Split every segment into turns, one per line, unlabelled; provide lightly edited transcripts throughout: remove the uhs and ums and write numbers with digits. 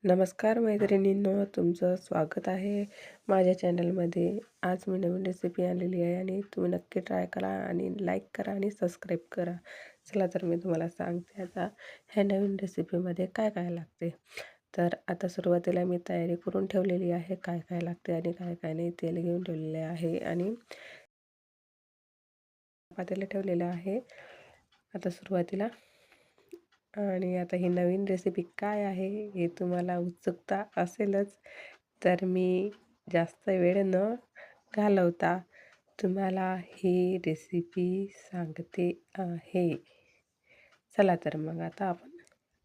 नमस्कार मैत्रिणींनो, तुमचं स्वागत आहे माझ्या चॅनलमध्ये. आज मी नवीन रेसिपी आणलेली आहे आणि तुम्ही नक्की ट्राय करा आणि लाईक करा आणि सबस्क्राईब करा. चला तर मी तुम्हाला सांगते आता ह्या नवीन रेसिपीमध्ये काय काय लागते. तर आता सुरुवातीला मी तयारी करून ठेवलेली आहे, काय काय लागते आणि काय काय नाही. तेल घेऊन ठेवलेले आहे आणि पातेलं ठेवलेलं आहे आता सुरुवातीला. आणि आता ही नवीन रेसिपी काय आहे हे तुम्हाला उत्सुकता असेलच, तर मी जास्त वेळ न घालवता तुम्हाला ही रेसिपी सांगते आहे. चला तर मग आता आपण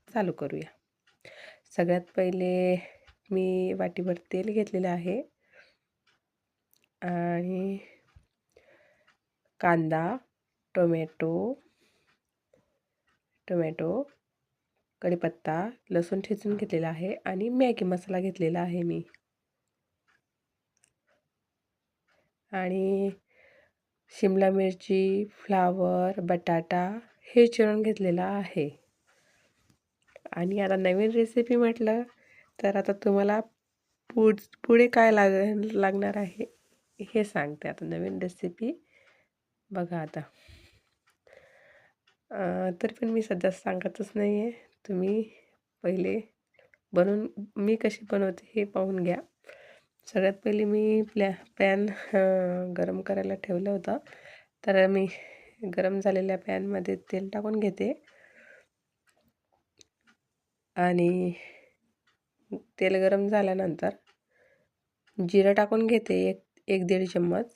चालू करूया. सगळ्यात पहिले मी वाटीभर तेल घेतलेलं आहे आणि कांदा, टोमॅटो, कढीपत्ता, लसूण ठेचून घेतलेला आहे आणि मॅगी मसाला घेतलेला आहे मी. आणि शिमला मिरची, फ्लावर, बटाटा हे चिरून घेतलेला आहे. आणि आता नवीन रेसिपी म्हटलं तर आता तुम्हाला पुढे काय लागणार आहे हे सांगते. आता नवीन रेसिपी बघा आता. तर पण मी सध्या सांगतच नाही आहे. तुम्ही पहिले बनवून मी कशी बनवते हे पाहून घ्या. सगळ्यात पहिले मी पॅन गरम करायला ठेवलं होतं. तर मी गरम झालेल्या पॅनमध्ये तेल टाकून घेते आणि तेल गरम झाल्यानंतर जिरं टाकून घेते, एक दीड चम्मच.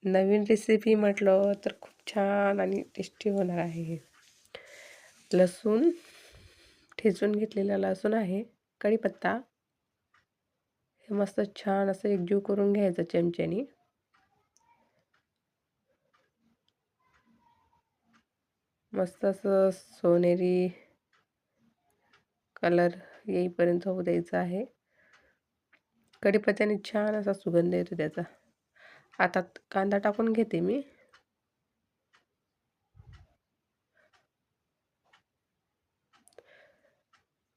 नवीन रेसिपी म्हटलं तर खूप छान आणि टेस्टी होणार आहे हे. लसूण ठेचून घेतलेला लसूण आहे, कढीपत्ता हे मस्त छान असं एकजीव करून घ्यायचं चमच्यानी. मस्त असं सोनेरी कलर येईपर्यंत होऊ द्यायचं आहे. कढीपत्त्याने छान असा सुगंध येतो त्याचा. आता कांदा टाकून घेते मी.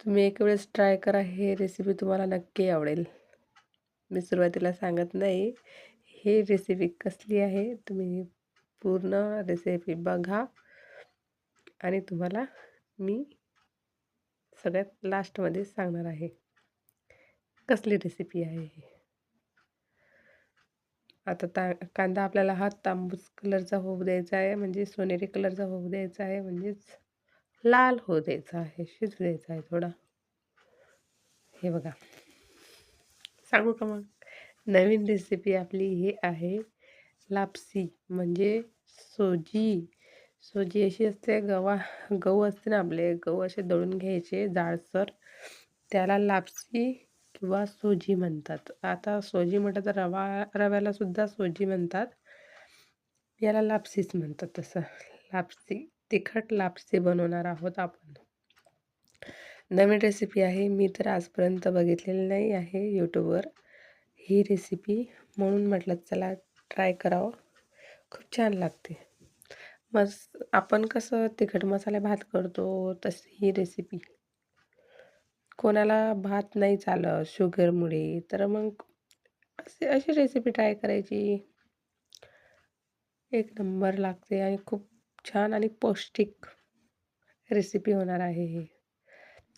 तुम्ही एक वेळेस ट्राय करा, हे रेसिपी तुम्हाला नक्की आवडेल. मी सुरुवातीला सांगत नाही ही रेसिपी कसली आहे, तुम्ही पूर्ण रेसिपी बघा आणि तुम्हाला मी सगळ्यात लास्टमध्ये सांगणार आहे कसली रेसिपी आहे ही. आता कांदा आपल्याला हा तांबूस कलरचा होऊ द्यायचा आहे, म्हणजे सोनेरी कलरचा होऊ द्यायचा आहे, म्हणजेच लाल होऊ द्यायचा आहे, शिजू द्यायचा आहे थोडा. हे बघा, सांगू का मग? नवीन रेसिपी आपली ही आहे लापसी, म्हणजे सोजी. सोजी अशी असते, गहू असते ना आपले, गहू असे दळून घ्यायचे जाडसर, त्याला लापसी किंवा सोजी म्हणतात. आता सोजी म्हटलं तर रव्याला सुद्धा सोजी म्हणतात, याला लापसीच म्हणतात. तसं लापसी, तिखट लापसी बनवणार आहोत आपण. नवीन रेसिपी आहे, मी तर आजपर्यंत बघितलेली नाही आहे यूट्यूबवर ही रेसिपी, म्हणून म्हटलं चला ट्राय करावं. खूप छान लागते. आपण कसं तिखट मसाले भात करतो तशी ही रेसिपी. कोणाला भात नाही चालत शुगरमुळे, तर मग अशी रेसिपी ट्राय करायची. एक नंबर लागते आणि खूप छान आणि पौष्टिक रेसिपी होणार आहे ही.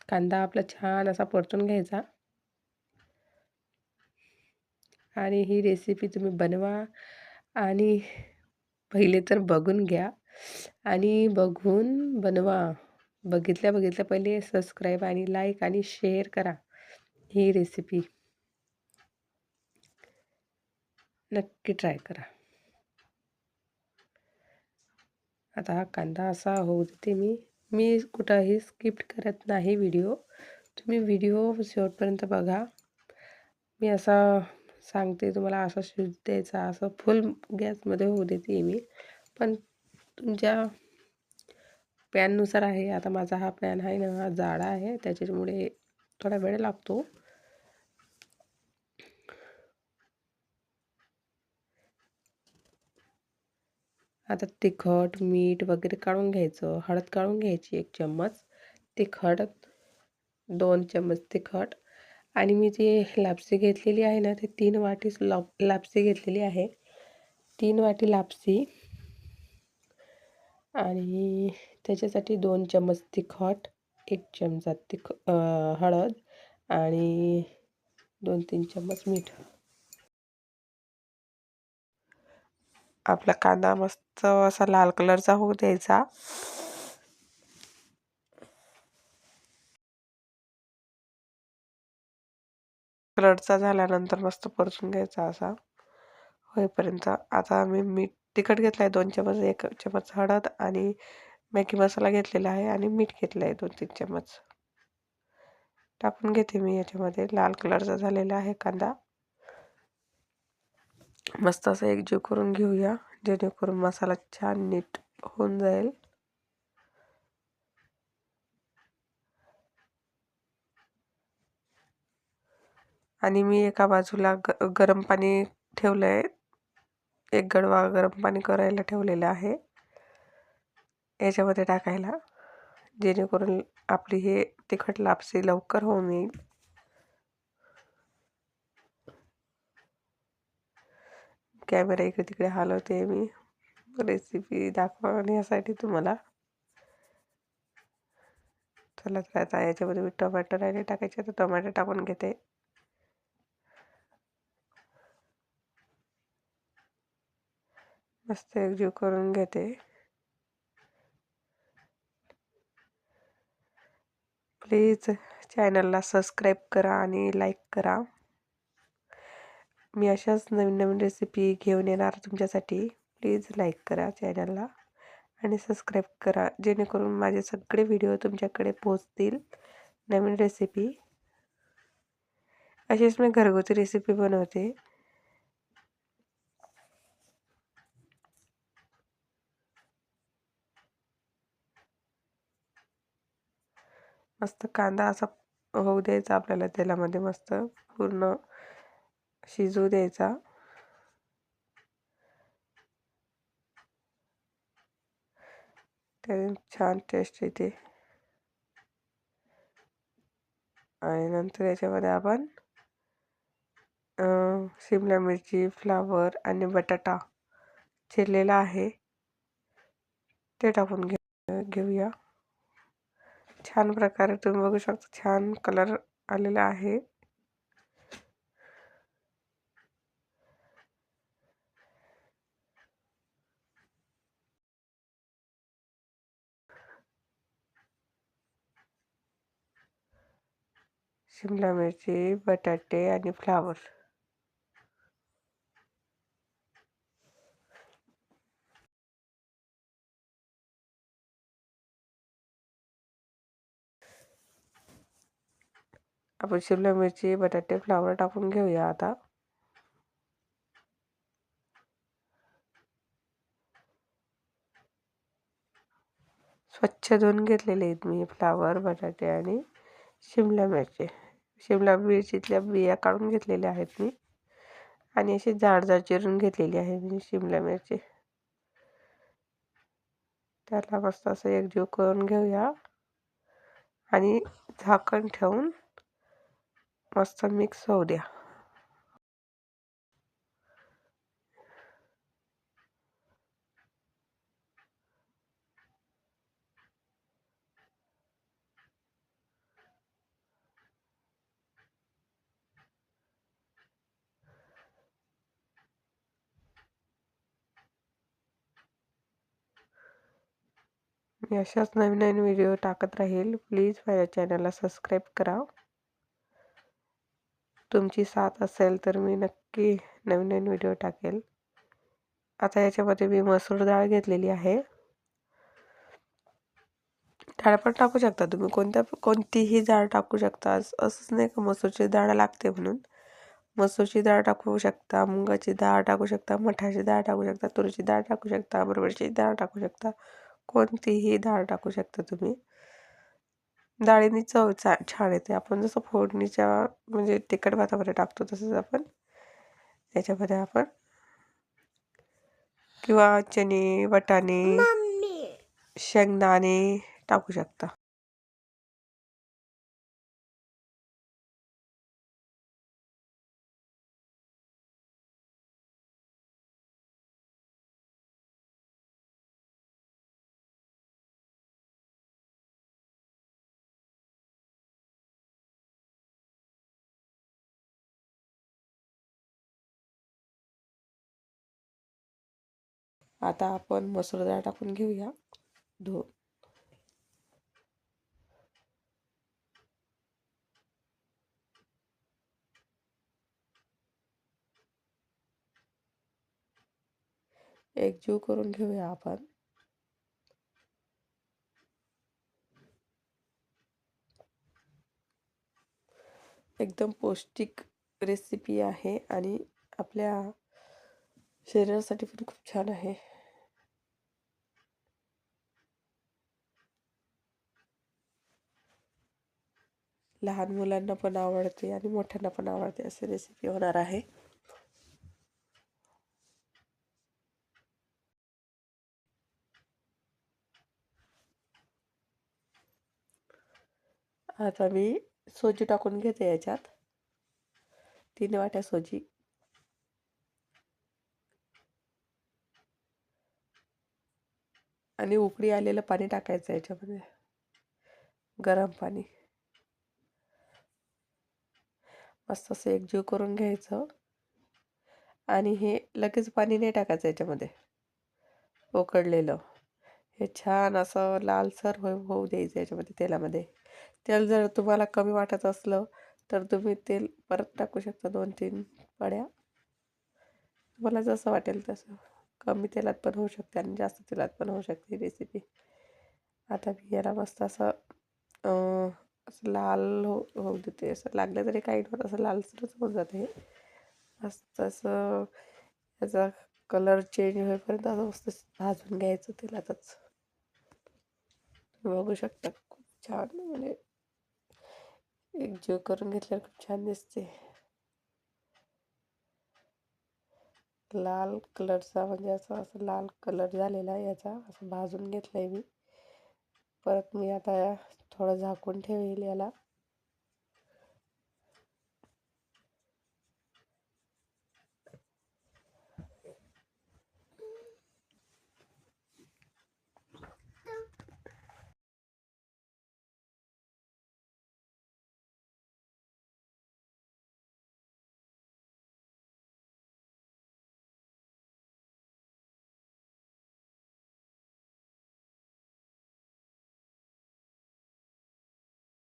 कांदा आपला छान असा परतून घ्यायचा आणि ही रेसिपी तुम्ही बनवा आणि पहिले तर बघून घ्या आणि बघून बनवा. बघितल्या पहिले सबस्क्राईब आणि लाईक आणि शेअर करा. ही रेसिपी नक्की ट्राय करा. आता हा कांदा असा होऊ देते मी कुठंही स्किप करत नाही व्हिडिओ. तुम्ही व्हिडिओ शेवटपर्यंत बघा. मी असा सांगते तुम्हाला, असं शिजू द्यायचा, असं फुल गॅसमध्ये होऊ देते मी. पण तुमच्या पॅननुसार आहे. आता माझा हा पॅन आहे ना, हा जाडा आहे, त्याच्यामुळे थोडा वेळ लागतो. आता तिखट, मीठ वगैरे काढून घ्यायचं. हळद काढून घ्यायची 1 चम्मच. तिखट 2 चम्मच तिखट आणि मी जी लापसी घेतलेली आहे ना, ते 3 वाटी लापसी घेतलेली आहे. 3 वाटी लापसी आणि त्याच्यासाठी 2 चम्मच तिखट, 1 चमचा हळद आणि 2-3 चम्मच मीठ. आपला कांदा मस्त असा लाल कलरचा होऊ द्यायचा. कलरचा झाल्यानंतर मस्त परतून घ्यायचा असा होईपर्यंत. आता मी तिखट घेतलं आहे 2 चमच, 1 चमच हळद आणि मॅगी मसाला घेतलेला आहे आणि मीठ घेतलं आहे 2-3 चमच. टाकून घेते मी याच्यामध्ये. लाल कलरचा झालेला आहे कांदा. मस्त असं एकजीव करून घेऊया, जेणेकरून मसाला छान नीट होऊन जाईल. आणि मी एका बाजूला गरम पाणी ठेवलं आहे. 1 गडवा गरम पाणी करायला ठेवलेलं आहे याच्यामध्ये टाकायला, जेणेकरून आपली हे तिखट लापसी लवकर होऊन येईल. कॅमेरा इकडे तिकडे हलवते मी रेसिपी दाखवण्यासाठी तुम्हाला. चला तर आता याच्यामध्ये मी टोमॅटो राहिले टाकायचे, तर टोमॅटो टाकून घेते. मस्त एकजीव करून घेते. प्लीज चॅनलला सबस्क्राईब करा आणि लाईक करा. मी अशाच नवीन नवीन रेसिपी घेऊन येणार तुमच्यासाठी. प्लीज लाईक करा चॅनलला आणि सबस्क्राईब करा, जेणेकरून माझे सगळे व्हिडिओ तुमच्याकडे पोहोचतील. नवीन रेसिपी अशीच मी घरगुती रेसिपी बनवते. मस्त कांदा असा होऊ द्यायचा आपल्याला तेलामध्ये, मस्त पूर्ण शिजू द्यायचा. त्याने छान टेस्ट येते. आणि नंतर याच्यामध्ये आपण शिमला मिरची, फ्लावर आणि बटाटा चिरलेला आहे ते टाकून घेऊया. छान प्रकारे तुम्ही बघू शकता, छान कलर आलेला आहे. शिमला मिरची, बटाटे आणि फ्लावर आपण शिमला मिरची, बटाटे, फ्लावर टाकून घेऊया. आता स्वच्छ धुवून घेतलेले आहेत मी फ्लावर, बटाटे आणि शिमला मिरची. शिमला मिरचीतल्या बिया काढून घेतलेल्या आहेत मी आणि अशी जाड जाड चिरून घेतलेली आहे मी शिमला मिरची. त्याला मस्त असं एकजीव करून घेऊया आणि झाकण ठेवून मस्त मिक्स होऊ द्या. मी अशाच नवीन नवीन व्हिडिओ टाकत राहील. प्लीज माझ्या चॅनलला सबस्क्राईब करा. तुमची साथ असेल तर मी नक्की नवीन नवीन व्हिडिओ टाकेल. आता याच्यामध्ये मी मसूर डाळ घेतलेली आहे. डाळ पण टाकू शकता तुम्ही, कोणतीही डाळ टाकू शकता. असंच नाही का मसूरची डाळ लागते म्हणून. मसूरची डाळ टाकू शकता, मुगाची डाळ टाकू शकता, मठाची डाळ टाकू शकता, तुरीची डाळ टाकू शकता, हरभऱ्याची डाळ टाकू शकता. कोणतीही डाळ टाकू शकता तुम्ही. डाळीने चव छान येते. आपण जसं फोडणीच्या म्हणजे तिखट भातामध्ये टाकतो, तसंच आपण याच्यामध्ये आपण किंवा चणे, वाटाणे, शेंगदाणे टाकू शकता. आता आपण मसूर डाळ टाकून घेऊया धुवून. एकजीव करून घेऊया आपण. एकदम पौष्टिक रेसिपी आहे आणि आपल्या शरीरासाठी पण खूप छान आहे. लहान मुलांना पण आवडते आणि मोठ्यांना पण आवडते अशी रेसिपी होणार आहे. आता मी सोजी टाकून घेते याच्यात. 3 वाट्या सोजी. आणि उकळी आलेलं पाणी टाकायचं याच्यामध्ये, गरम पाणी. मस्त असं एकजीव करून घ्यायचं. आणि हे लगेच पाणी नाही टाकायचं याच्यामध्ये उकळलेलं. हे छान असं लालसर होऊ द्यायचं याच्यामध्ये तेलामध्ये. तेल जर तुम्हाला कमी वाटत असलं तर तुम्ही तेल परत टाकू शकता 2-3 पड्या. तुम्हाला जसं वाटेल तसं. कमी तेलात पण होऊ शकते आणि जास्त तेलात पण होऊ शकते ही रेसिपी. आता मी याला मस्त असं असं लाल होऊ देते. असं लागलं तरी काही नाही, असं लालसरच होऊन जाते. मस्त असं याचा कलर चेंज होईपर्यंत असं मस्त भाजून घ्यायचं तेलातच. बघू शकता खूप छान, म्हणजे एकजीव करून घेतल्यावर खूप छान दिसते. लाल कलरचा, म्हणजे असं लाल कलर झालेला आहे याचा. असं भाजून घेतलंय मी. परत मी आता थोडं झाकून ठेवेल याला.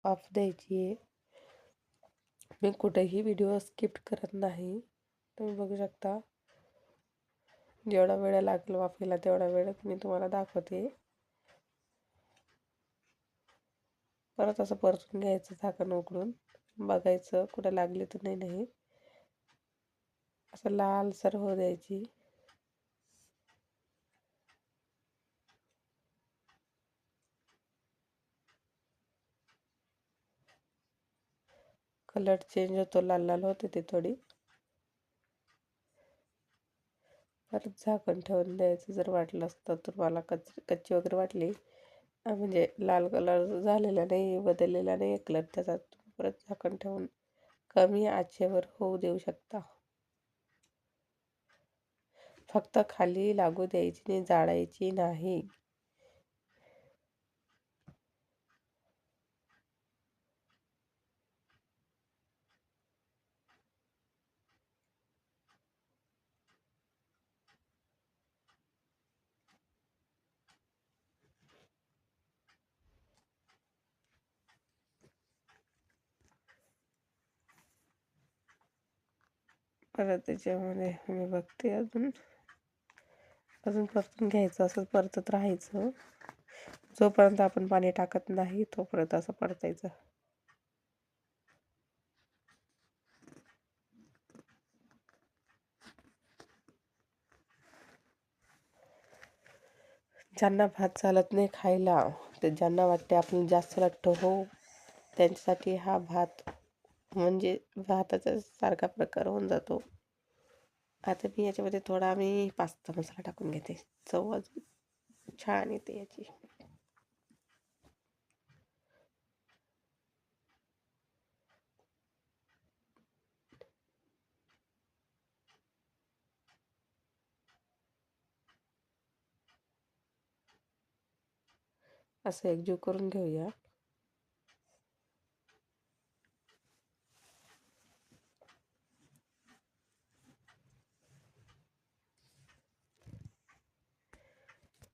वाफ द्यायची आहे. मी कुठेही व्हिडिओ स्किप करत नाही. तुम्ही बघू शकता. जेवढा वेळ लागेल वाफेला तेवढा वेळ मी तुम्हाला दाखवते. परत असं परतून घ्यायचं झाकण उघडून. बघायचं कुठे लागली तर नाही. असं लालसर होऊ द्यायची. कलर चेंज होतो, लाल लाल होते ते थोडी. परत झाकण ठेवून द्यायचं. जर वाटलं असतं तुम्हाला कच्ची वगैरे वाटली, म्हणजे लाल कलर झालेला नाही, बदललेला नाही कलर त्याचा, परत झाकण ठेवून कमी आचेवर होऊ देऊ शकता. फक्त खाली लागू द्यायची नाही, जाळायची नाही. परत त्याच्यामध्ये मी बघते अजून परतून घ्यायचं. असं परतत राहायचं जोपर्यंत आपण पाणी टाकत नाही तोपर्यंत असं परतायचं. ज्यांना भात चालत नाही खायला, ते ज्यांना वाटते आपण जास्त लठ्ठ हो, त्यांच्यासाठी हा भात म्हणजे भाताचा सारखा प्रकार होऊन जातो. आता मी याच्यामध्ये थोडा मी पास्ता मसाला टाकून घेते, चव अजून छान येते याची. असं एकजीव करून घेऊया.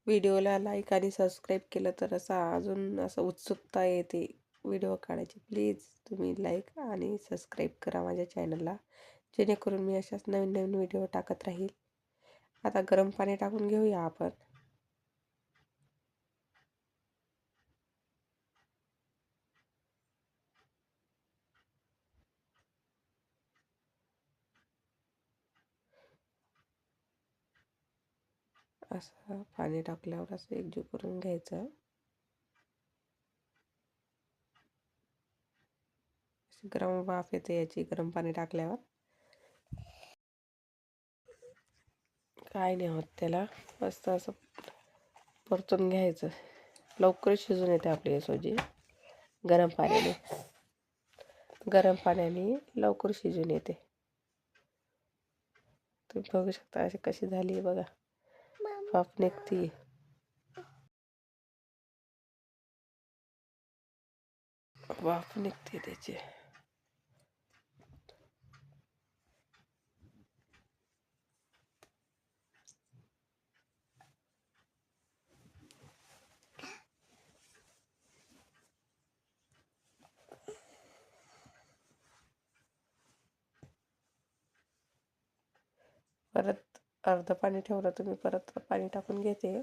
व्हिडिओला लाईक आणि सबस्क्राईब केलं तर अजून उत्सुकता येते व्हिडिओ काढायची. प्लीज तुम्ही लाईक आणि सबस्क्राईब करा माझ्या चॅनलला, जेणेकरून मी अशाच नवीन नवीन व्हिडिओ टाकत राहील. आता गरम पाणी टाकून घेऊया आपण. असं पाणी टाकल्यावर असं एकजीव करून घ्यायचं. गरम वाफ येते याची गरम पाणी टाकल्यावर. काय नाही होत त्याला, मस्त असं परतून घ्यायचं. लवकर शिजून येते आपली सोजी गरम पाण्याने. गरम पाण्याने लवकर शिजून येते. तुम्ही बघू शकता अशी कशी झाली बघा, वाफ निघती. वाफ निघते त्याची. परत अर्ध पाणी ठेवलं तुम्ही, परत पाणी टाकून घेते.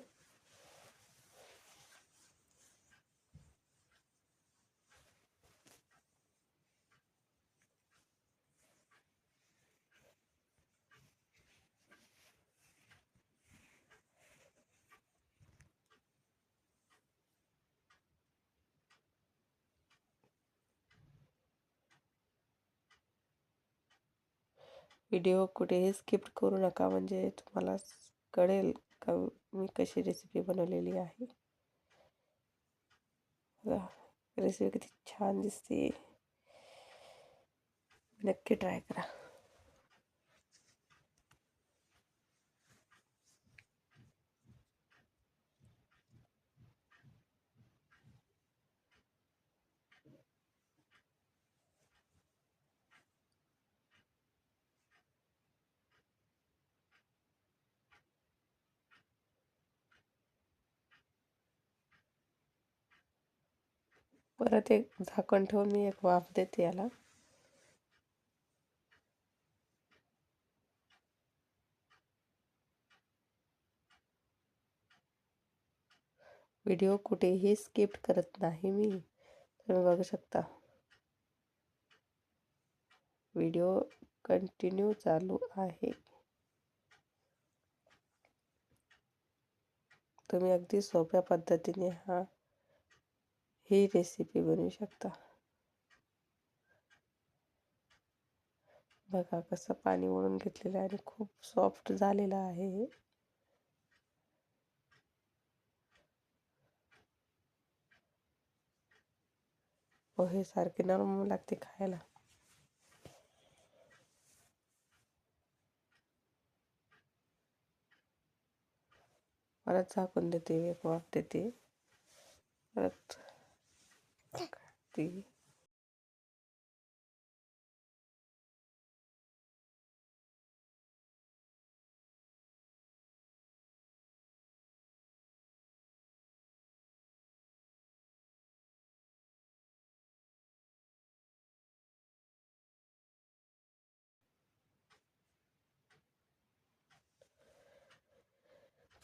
व्हिडिओ कुठेही स्किप करू नका, म्हणजे तुम्हाला कळेल का मी कशी रेसिपी बनवलेली आहे. बघा रेसिपी किती छान दिसते. नक्की ट्राय करा. परत एक झाकण ठेवून मी एक वाफ देते याला. व्हिडिओ कुठेही स्किप करत नाही मी, तुम्ही बघू शकता. व्हिडिओ कंटिन्यू चालू आहे. तुम्ही अगदी सोप्या पद्धतीने ही रेसिपी बनवू शकता. बघा कसं पाणी ओढून घेतलेलं आहे आणि खूप सॉफ्ट झालेलं आहे हे. पोहे सारखे नरम लागते खायला. परत झाकून देते, एक वाफ देते. परत ती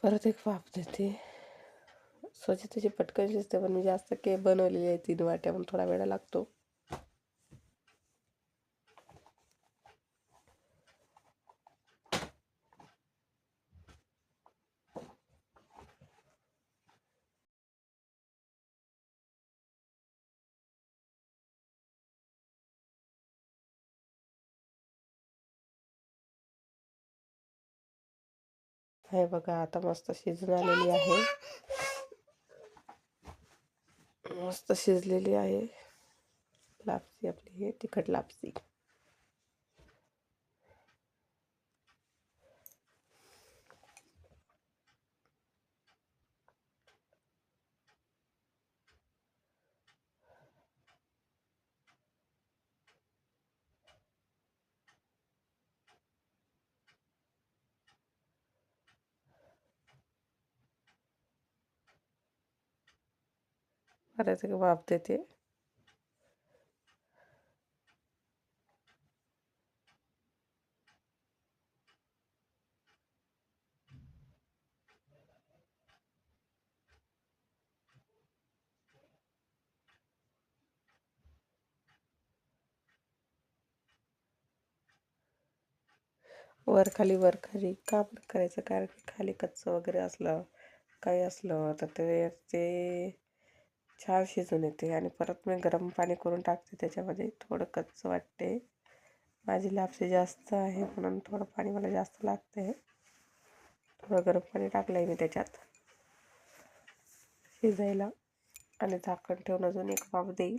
परत एक वाफ देते. स्वच्छतेची पटकन शिजते, पण मी जास्त बनवलेली आहे 3 वाट्या, पण थोडा वेळ लागतो. हे बघा आता मस्त शिजून आलेली आहे. मस्त शिजलेली आहे लापसी आपली, हे तिखट लापसी. बऱ्याच वाफ देते. वर खाली का बरं करायचं? कारण की खाली कच्चं वगैरे असलं, काही असलं तर ते छान शिजून येते. आणि परत मी गरम पाणी करून टाकते त्याच्यामध्ये. थोडं कच्चं वाटते, माझी लापसी जास्त आहे म्हणून थोडं पाणी मला जास्त लागते. थोडं गरम पाणी टाकलं आहे मी त्याच्यात शिजायला, आणि झाकण ठेवून अजून एक वाफ देईल.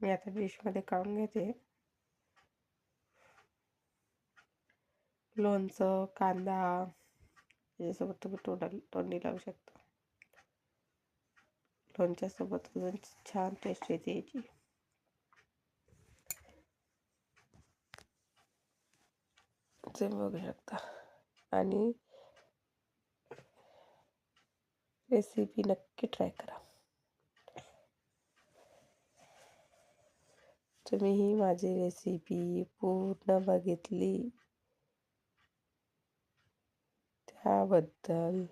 मी आता डिशमध्ये काढून घेते. लोणचं, कांदा याच्यासोबत तुम्ही तोंडी लावू शकता. लोणच्यासोबत अजून छान टेस्ट येते याची. ते बघू शकता. आणि रेसिपी नक्की ट्राय करा. तुम्ही ही माझी रेसिपी पूर्ण बघितली त्याबद्दल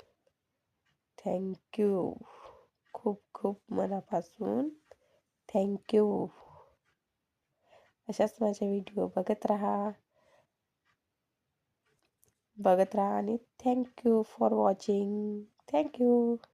थँक्यू. खूप खूप मनापासून थँक्यू. अशाच माझे व्हिडिओ बघत राहा आणि थँक्यू फॉर वॉचिंग. थँक्यू.